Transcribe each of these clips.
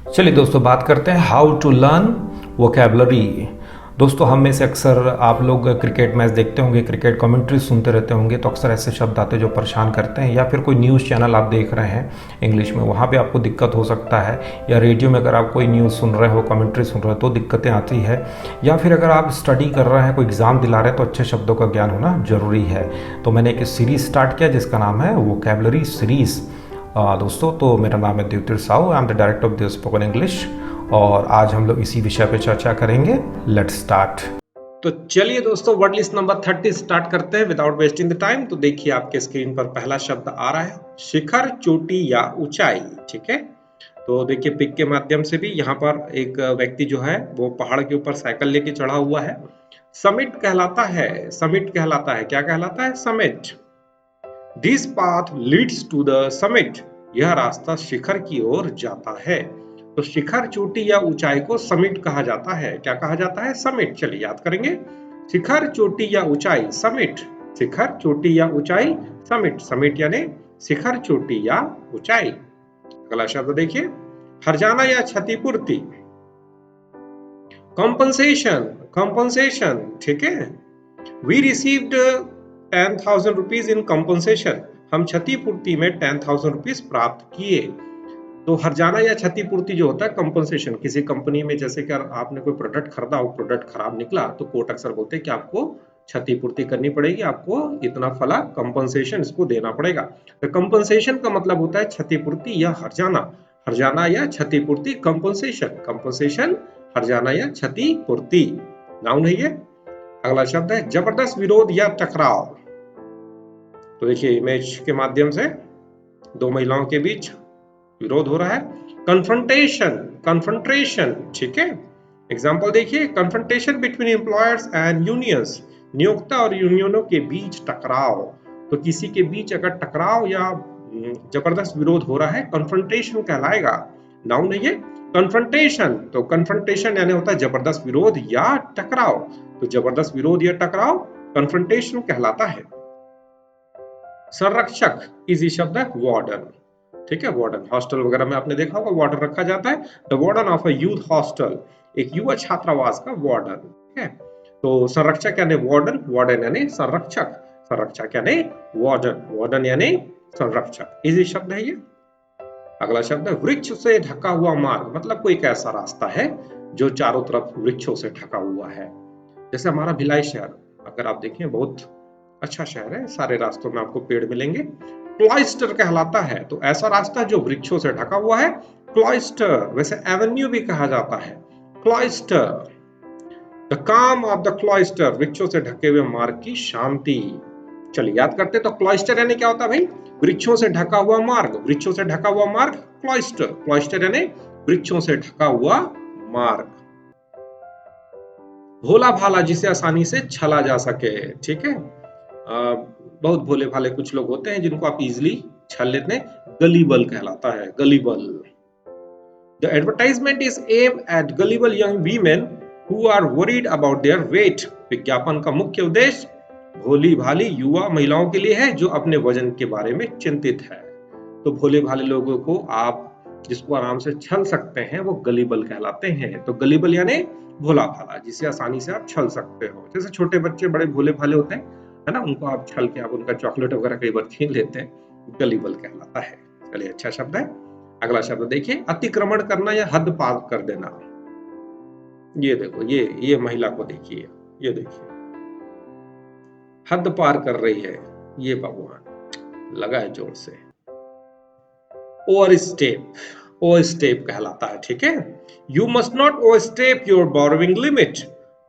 चलिए दोस्तों, बात करते हैं हाउ टू लर्न वोकेबलरी। दोस्तों, हम में से अक्सर आप लोग क्रिकेट मैच देखते होंगे, क्रिकेट कमेंट्री सुनते रहते होंगे, तो अक्सर ऐसे शब्द आते हैं जो परेशान करते हैं। या फिर कोई न्यूज़ चैनल आप देख रहे हैं इंग्लिश में, वहाँ पे आपको दिक्कत हो सकता है। या रेडियो में अगर आप कोई न्यूज़ सुन रहे हो, कमेंट्री सुन रहे हो, तो दिक्कतें आती है। या फिर अगर आप स्टडी कर रहे हैं, कोई एग्ज़ाम दिला रहे हैं, तो अच्छे शब्दों का ज्ञान होना ज़रूरी है। तो मैंने एक सीरीज़ स्टार्ट किया जिसका नाम है वोकेबलरी सीरीज़। दोस्तों, तो मेरा नाम है देवतीर Sahu, I am the director of the spoken English, और आज हम लोग इसी विषय पे चर्चा करेंगे। Let's start. तो चलिए दोस्तों, वर्ड लिस्ट नंबर 30 स्टार्ट करते हैं विदाउट वेस्टिंग द टाइम। तो देखिए, आपके स्क्रीन पर पहला शब्द आ रहा है शिखर, चोटी या ऊंचाई। ठीक है, तो देखिए पिक के माध्यम से भी यहाँ पर एक व्यक्ति जो है वो पहाड़ के ऊपर साइकिल लेके चढ़ा हुआ है। समिट कहलाता है, समिट कहलाता है, क्या कहलाता है? Summit. This path leads to the summit, यह रास्ता शिखर की ओर जाता है। तो शिखर, चोटी या ऊंचाई को समिट कहा जाता है। क्या कहा जाता है? समिट। चलिए याद करेंगे, शिखर, चोटी या ऊंचाई, समिट। शिखर, चोटी या ऊंचाई, समिट। समिट यानी शिखर, चोटी या ऊंचाई। अगला शब्द देखिए, हर्जाना या क्षतिपूर्ति। Compensation, compensation. ठीक है, we received 10,000 rupees in compensation, हम क्षतिपूर्ति में 10,000 रुपीज प्राप्त किए। तो हर्जाना या क्षतिपूर्ति जो होता है कंपनसेशन, किसी कंपनी में जैसे कि आपने कोई प्रोडक्ट खरीदा, वो प्रोडक्ट खराब निकला, तो कोर्ट अक्सर बोलते हैं कि आपको क्षतिपूर्ति करनी पड़ेगी, आपको इतना फला कंपनसेशन इसको देना पड़ेगा। तो कंपनसेशन का मतलब होता है क्षतिपूर्ति या हर्जाना। हर्जाना या क्षतिपूर्ति, कंपनसेशन। कंपनसेशन, हर्जाना या क्षतिपूर्ति, नाउन है ये। अगला शब्द है जबरदस्त विरोध या टकराव। तो देखिए इमेज के माध्यम से दो महिलाओं के बीच विरोध हो रहा है। Confrontation, confrontation. ठीक है, एग्जांपल देखिए, confrontation between employers and unions, नियोक्ता और यूनियनों के बीच टकराव। तो किसी के बीच अगर टकराव या जबरदस्त विरोध हो रहा है, कन्फ्रंटेशन कहलाएगा, नाउन है ये। कन्फ्रंटेशन, तो कन्फ्रंटेशन यानी होता है जबरदस्त विरोध या टकराव। तो जबरदस्त विरोध या टकराव कन्फ्रंटेशन कहलाता है। संरक्षक, इजी शब्द है वार्डन। ठीक है, वार्डन, हॉस्टल वगैरह में आपने देखा होगा वार्डन रखा जाता है। The warden of a youth hostel, एक युवा छात्रावास का वार्डन। ठीक है, तो संरक्षक यानी वार्डन, वार्डन यानी संरक्षक, संरक्षक यानी वार्डन, वार्डन यानी संरक्षक। इजी शब्द है ये। अगला शब्द है वृक्ष से ढका हुआ मार्ग, मतलब कोई एक ऐसा रास्ता है जो चारों तरफ वृक्षों से ढका हुआ है। जैसे हमारा भिलाई शहर, अगर आप देखें बहुत अच्छा शहर है, सारे रास्तों में आपको पेड़ मिलेंगे। क्लॉइस्टर कहलाता है, तो ऐसा रास्ता जो वृक्षों से ढका हुआ है, क्लॉइस्टर। वैसे एवेन्यू भी कहा जाता है, क्लॉइस्टर। द काम ऑफ द क्लॉइस्टर, वृक्षों से ढके हुए मार्ग की शांति। चलिए याद करते, तो क्लॉइस्टर यानी क्या होता है भाई? वृक्षों से ढका हुआ मार्ग, वृक्षों से ढका हुआ मार्ग क्लॉइस्टर, क्लॉइस्टर यानी वृक्षों से ढका हुआ मार्ग। भोला भाला, जिसे आसानी से छला जा सके। ठीक है, बहुत भोले भाले कुछ लोग होते हैं जिनको आप इजीली छल लेते हैं, गलीबल कहलाता है, gullible. The advertisement is aimed at gullible young women who are worried about their weight, विज्ञापन का मुख्य उद्देश्य भोली भाली युवा महिलाओं के लिए है जो अपने वजन के बारे में चिंतित है। तो भोले भाले लोगों को आप जिसको आराम से छल सकते हैं वो गलीबल कहलाते हैं। तो गलीबल यानी भोला भाला, जिसे आसानी से आप छल सकते हो। जैसे छोटे बच्चे बड़े भोले भाले होते हैं, है ना, उनको आप छल के आप उनका चॉकलेट वगैरह कई बार छीन लेते हैं, गलीबल कहलाता है। चलिए, अच्छा शब्द है। अगला शब्द देखिए, अतिक्रमण करना या हद पार कर देना। ये देखो, ये महिला को देखिए, ये देखिए हद पार कर रही है, ये भगवान लगा है जोर से। ओवर स्टेप, ओवर स्टेप कहलाता है। ठीक है, you must not over step your borrowing limit,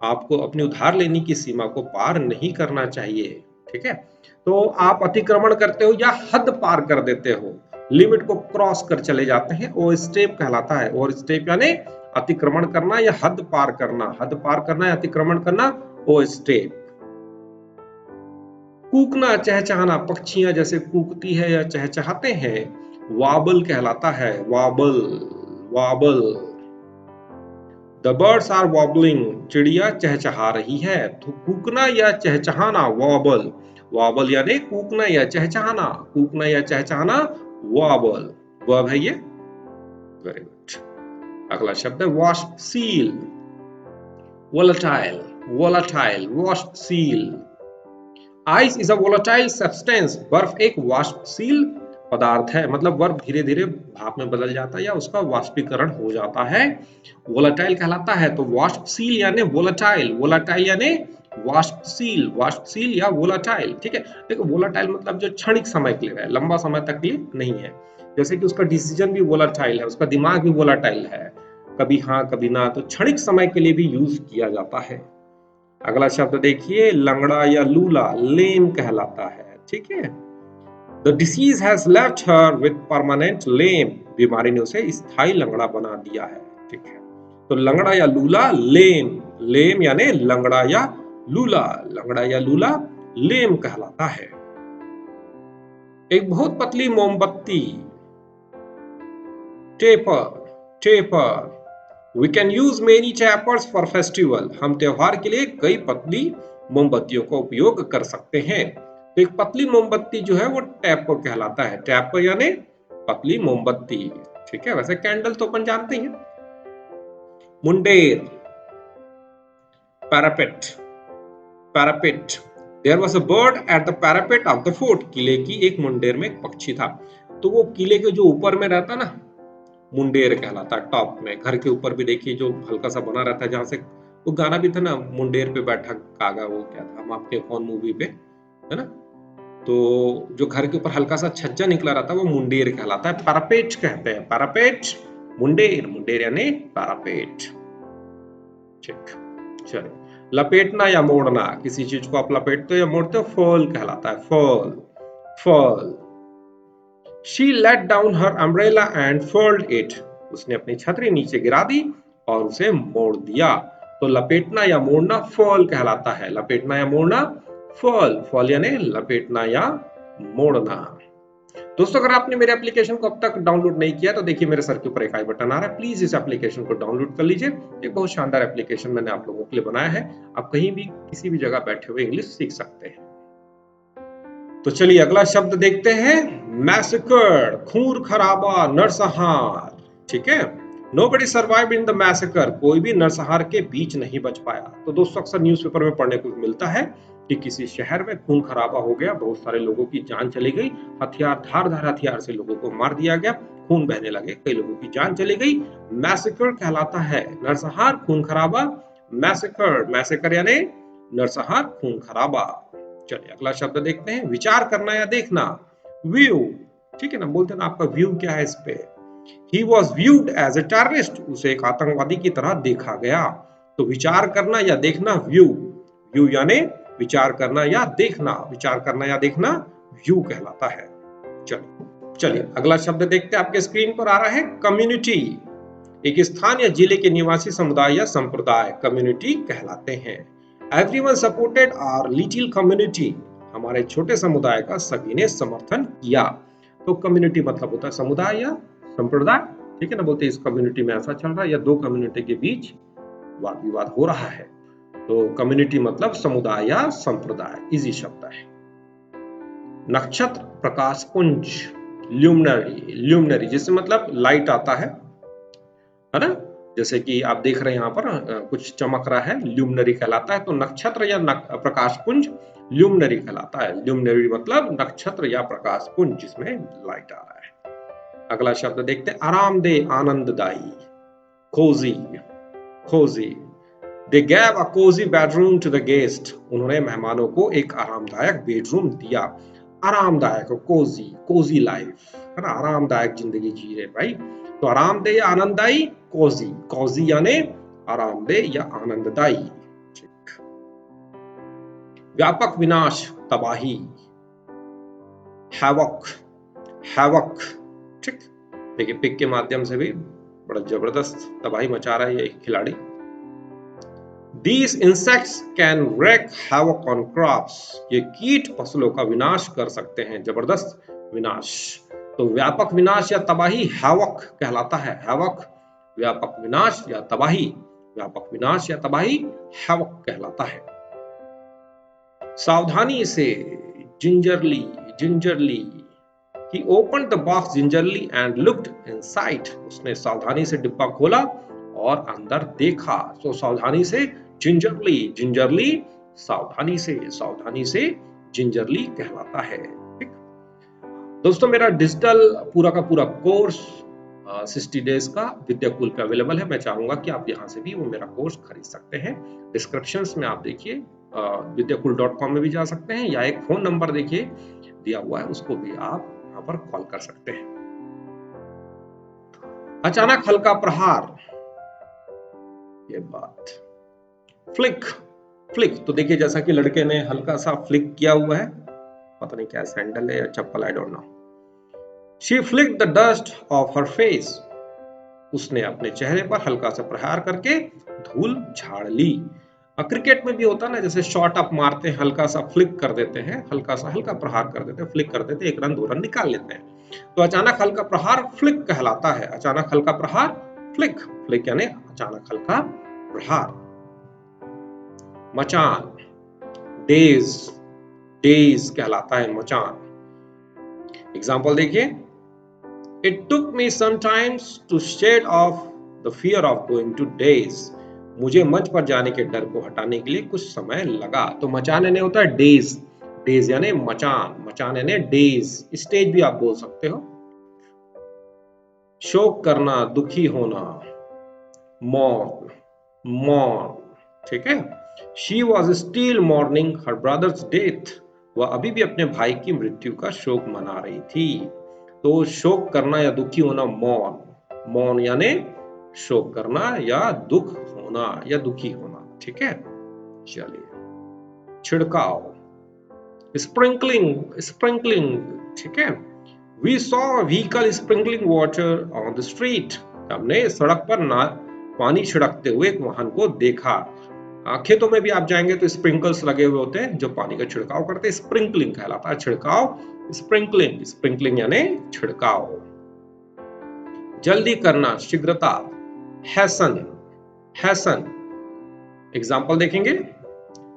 आपको अपनी उधार लेने की सीमा को पार नहीं करना चाहिए। ठीक है, तो आप अतिक्रमण करते हो या हद पार कर देते हो, लिमिट को क्रॉस कर चले जाते हैं, ओवर स्टेप कहलाता है। ओवर स्टेप यानी अतिक्रमण करना या हद पार करना, हद पार करना या अतिक्रमण करना, ओवर स्टेप। कूकना, चहचहाना, पक्षियां जैसे कूकती है या चहचहाते हैं, वाबल कहलाता है, वाबल, वाबल। द बर्ड्स आर वॉबलिंग, चिड़िया चहचहा रही है। तो कूकना या चहचहाना, वॉबल, वॉबल यानी कूकना या चहचहाना, कूकना या चहचहाना, वॉबल, वर्ब है ये। Very good. अगला शब्द है wasp seal, volatile, volatile, wasp seal. Ice is a volatile substance, बर्फ एक वाष्पशील पदार्थ है, मतलब बर्फ धीरे धीरे भाप में बदल जाता है या उसका वाष्पीकरण हो जाता है, वोलाटाइल कहलाता है। तो वाष्पशील यानी वोलाटाइल, वोलाटाइल यानी वाष्पशील, वाष्पशील या वोलाटाइल। ठीक है, देखो वोलाटाइल मतलब जो क्षणिक समय के लिए है, लंबा समय तक के लिए नहीं है। जैसे कि उसका डिसीजन भी वोलाटाइल है, उसका दिमाग भी वोलाटाइल है, कभी हाँ कभी ना, तो क्षणिक समय के लिए भी यूज किया जाता है। अगला शब्द देखिए, लंगड़ा या लूला, लेम कहलाता है। ठीक है, the disease has left her with permanent lame, बीमारी ने उसे स्थायी लंगड़ा बना दिया है। ठीक है, तो लंगड़ा या लूला लेम, लेम यानी लंगड़ा या लूला, लंगड़ा या लूला लेम कहलाता है। एक बहुत पतली मोमबत्ती, taper, taper. We can use many tapers for festival, हम त्योहार के लिए कई पतली मोमबत्तियों का उपयोग कर सकते हैं। तो एक पतली मोमबत्ती जो है वो टैपर कहलाता है, टैपर यानी पतली मोमबत्ती। ठीक है, वैसे कैंडल तो अपन जानते हैं। मुंडेर, parapet, parapet. There was a bird at the parapet of the fort, किले की एक मुंडेर में एक पक्षी था। तो वो किले के जो ऊपर में रहता ना, मुंडेर कहलाता है। टॉप में घर के ऊपर भी देखिए जो हल्का सा बना रहता है, जहां से वो गाना भी था ना, मुंडेर पे बैठा कागा, वो क्या था, हम आपके कौन मूवी पे, है ना। तो जो घर के ऊपर हल्का सा छज्जा निकला रहता है वो मुंडेर कहलाता है, पैरापेट कहते हैं, पैरापेट, मुंडेर, मुंडेर यानी पैरापेट। ठीक, चलिए, लपेटना या मोड़ना, किसी चीज को आप लपेटते हो या मोड़ते हो, फॉल कहलाता है, fall, fall. She let down her umbrella and furled it, उसने अपनी छतरी नीचे गिरा दी और उसे मोड़ दिया। तो लपेटना या मोड़ना फॉल कहलाता है, लपेटना या मोड़ना फॉल, फॉल यानी लपेटना या मोड़ना। दोस्तों, अगर आपने मेरे एप्लीकेशन को अब तक डाउनलोड नहीं किया तो देखिए मेरे सर के ऊपर एक आई बटन आ रहा है, प्लीज इस एप्लीकेशन को डाउनलोड कर लीजिए। एक बहुत शानदार एप्लीकेशन मैंने आप लोगों के लिए बनाया है, आप कहीं भी किसी भी जगह बैठे हुए इंग्लिश सीख सकते हैं। तो चलिए अगला शब्द देखते हैं, मैसेकर, खून खराबा, नरसंहार। ठीक है, nobody survived in the massacre, कोई भी नरसंहार के बीच नहीं बच पाया। तो दोस्तों, अक्सर न्यूज़पेपर में पढ़ने को मिलता है कि किसी शहर में खून खराबा हो गया, बहुत सारे लोगों की जान चली गई, हथियार, धारदार हथियार से लोगों को मार दिया गया, खून बहने लगे, कई लोगों की जान चली गई, मैसेकर कहलाता है। नरसंहार, खून खराबा, मैसेकर, मैसेकर यानी नरसंहार, खून खराबा। चलिए अगला शब्द देखते हैं, विचार करना या देखना, व्यू। ठीक है ना, बोलते हैं ना आपका व्यू क्या है इस पे। He was viewed as a terrorist, उसे एक आतंकवादी की तरह देखा गया। तो विचार करना या देखना, व्यू, व्यू यानी विचार करना या देखना, विचार करना या देखना व्यू कहलाता है। चलिए अगला शब्द देखते हैं, आपके स्क्रीन पर आ रहा है, कम्युनिटी। एक स्थान या जिले के निवासी समुदाय या संप्रदाय कम्युनिटी कहलाते हैं। Everyone supported our little community, हमारे छोटे समुदाय का सभी ने समर्थन किया। तो कम्युनिटी मतलब होता है समुदाय या संप्रदाय। ठीक है ना, बोलते हैं इस कम्युनिटी में ऐसा चल रहा है या दो कम्युनिटी के बीच वाद विवाद हो रहा है। तो कम्युनिटी मतलब समुदाय या संप्रदाय, इजी शब्द है। नक्षत्र, प्रकाश पुंज, ल्यूमिनरी, ल्यूमिनरी जिससे मतलब लाइट आता है ना, जैसे कि आप देख रहे हैं यहाँ पर कुछ चमक रहा है, ल्यूमिनरी कहलाता है। तो नक्षत्र या प्रकाश पुंज ल्यूमिनरी कहलाता है। ल्यूमिनरी मतलब नक्षत्र या प्रकाश पुंज जिसमें लाइट आ रहा है। अगला शब्द देखते हैं, आरामदेह, आनंददायी, cosy, cosy. They gave a cozy bedroom to the guest, उन्होंने मेहमानों को एक आरामदायक बेडरूम दिया। आरामदायक, कोजी, कोजी लाइफ, है ना, आरामदायक जिंदगी जी रहे भाई। तो आरामदेह, आनंददायी, कोजी, कोजी यानी आरामदेह या आनंददायी। ठीक, व्यापक विनाश, तबाही, हैवक, हैवक। ठीक, देखिए पिक के माध्यम से भी बड़ा जबरदस्त तबाही मचा रहा है ये खिलाड़ी। These insects can wreak havoc on crops, ये कीट फसलों का विनाश कर सकते हैं, जबरदस्त विनाश। तो व्यापक विनाश या तबाही हैवक कहलाता है, हैवक, व्यापक विनाश या तबाही, व्यापक विनाश या तबाही हैवक कहलाता है। सावधानी से, gingerly, gingerly, He opened the box gingerly and looked inside. उसने सावधानी से डिब्बा खोला और अंदर देखा। तो सावधानी से gingerly सावधानी से gingerly कहलाता है। ठीक दोस्तों, मेरा डिजिटल पूरा का पूरा कोर्स 60 डेज का विद्याकुल पे अवेलेबल है। मैं चाहूंगा कि आप यहाँ से भी वो मेरा कोर्स खरीद सकते हैं। डिस्क्रिप्शंस में आप देखिए विद्याकुल.com में भी जा सकते हैं, या एक फोन नंबर देखिए दिया हुआ है, उसको भी आप यहाँ पर कॉल कर सकते हैं। अचानक हल्का प्रहार, ये बात। फ्लिक तो देखिए, जैसा कि लड़के ने हल्का सा फ्लिक किया हुआ है, पता नहीं क्या सैंडल है या चप्पल, I don't know. She flicked the dust off her face. उसने अपने चेहरे पर हल्का सा प्रहार करके धूल झाड़ ली। क्रिकेट में भी होता ना, जैसे शॉट अप मारते हैं, हल्का सा फ्लिक कर देते हैं, हल्का प्रहार कर देते हैं, फ्लिक कर देते हैं, 1 रन 2 रन निकाल लेते हैं। तो अचानक हल्का प्रहार फ्लिक कहलाता है। अचानक हल्का प्रहार फ्लिक यानी अचानक हल्का प्रहार। मचान, डेज कहलाता है मचान। एग्जाम्पल देखिए, It took me some time to shed off the fear of going to days. मुझे मंच पर जाने के डर को हटाने के लिए कुछ समय लगा। तो मचान यानी होता है डेज यानी मचान यानी डेज। स्टेज भी आप बोल सकते हो। शोक करना, दुखी होना, मौन, ठीक है। She was still mourning her brother's death. वह अभी भी अपने भाई की मृत्यु का शोक मना रही थी। तो शोक करना या दुखी होना मौन यानी शोक करना या दुख होना या दुखी होना। ठीक है, चलिए। छिड़काव, स्प्रिंकलिंग, ठीक है। We saw vehicle sprinkling water on the street. हमने सड़क पर पानी छिड़कते हुए एक वाहन को देखा। खेतों में भी आप जाएंगे तो स्प्रिंकल्स लगे हुए होते हैं जो पानी का छिड़काव करते हैं। स्प्रिंकलिंग कहलाता है छिड़काव। स्प्रिंकलिंग यानी छिड़काव। जल्दी करना, शीघ्रता, हैसन। एग्जाम्पल देखेंगे,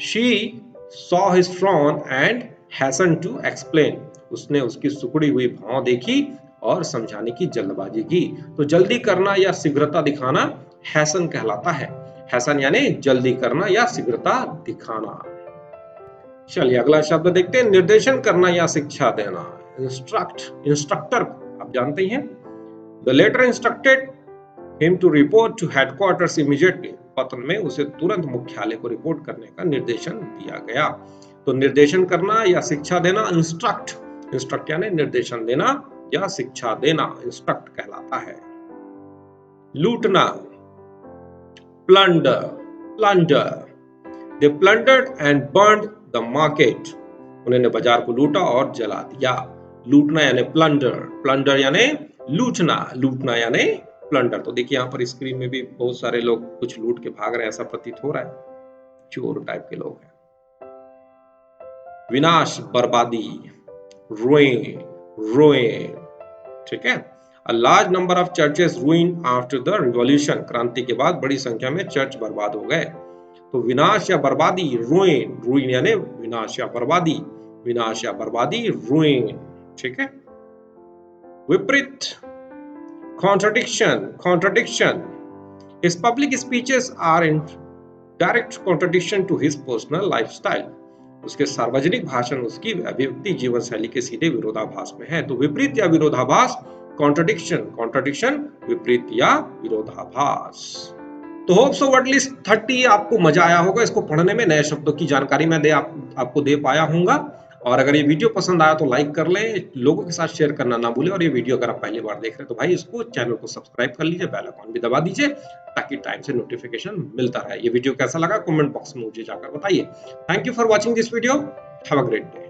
she saw his frown and hasten to explain. उसने उसकी सुकड़ी हुई भौं देखी और समझाने की जल्दबाजी की। तो जल्दी करना या शीघ्रता दिखाना हैसन कहलाता है। हैसन यानी जल्दी करना या शीघ्रता दिखाना। चलिए अगला शब्द देखते हैं, निर्देशन करना या शिक्षा देना। इंस्ट्रक्टर आप जानते ही हैं। The letter instructed him to report to headquarters immediately. पत्र में उसे तुरंत मुख्यालय को रिपोर्ट करने का निर्देशन दिया गया। तो निर्देशन करना या शिक्षा देना इंस्ट्रक्ट यानी निर्देशन देना या शिक्षा देना, इंस्ट्रक्ट कहलाता है। लूटना, plunder. They plundered and burned the market. उन्होंने बाजार को लूटा और जला दिया। लूटना यानी प्लंडर यानी लूटना यानी प्लंडर। तो देखिए यहाँ पर स्क्रीन में भी बहुत सारे लोग कुछ लूट के भाग रहे हैं, ऐसा प्रतीत हो रहा है, चोर टाइप के लोग हैं। विनाश, बर्बादी, ruin, ठीक है। A large number of churches ruined after the revolution. क्रांति के बाद बड़ी संख्या में चर्च बर्बाद हो गए। तो विनाश या बर्बादी, ruin यानी विनाश या बर्बादी, ruin, ठीक है। विपरीत, contradiction. His public speeches are in direct contradiction to his personal lifestyle. उसके सार्वजनिक भाषण उसकी अभिव्यक्ति जीवन शैली के सीधे विरोधाभास में है। तो विपरीत या विरोधाभास, कॉन्ट्रडिक्शन, विपरीत या विरोधाभास। तो होप सो एटलीस्ट 30 आपको मजा आया होगा इसको पढ़ने में, नए शब्दों की जानकारी मैं आपको दे पाया हूंगा। और अगर ये वीडियो पसंद आया तो लाइक कर लें, लोगों के साथ शेयर करना ना भूलें। और ये वीडियो अगर आप पहली बार देख रहे हैं तो भाई इसको चैनल को सब्सक्राइब कर लीजिए, बेल आइकन भी दबा दीजिए ताकि टाइम से नोटिफिकेशन मिलता रहे। ये वीडियो कैसा लगा कमेंट बॉक्स में मुझे जाकर बताइए। Thank you for watching this video, have a great day.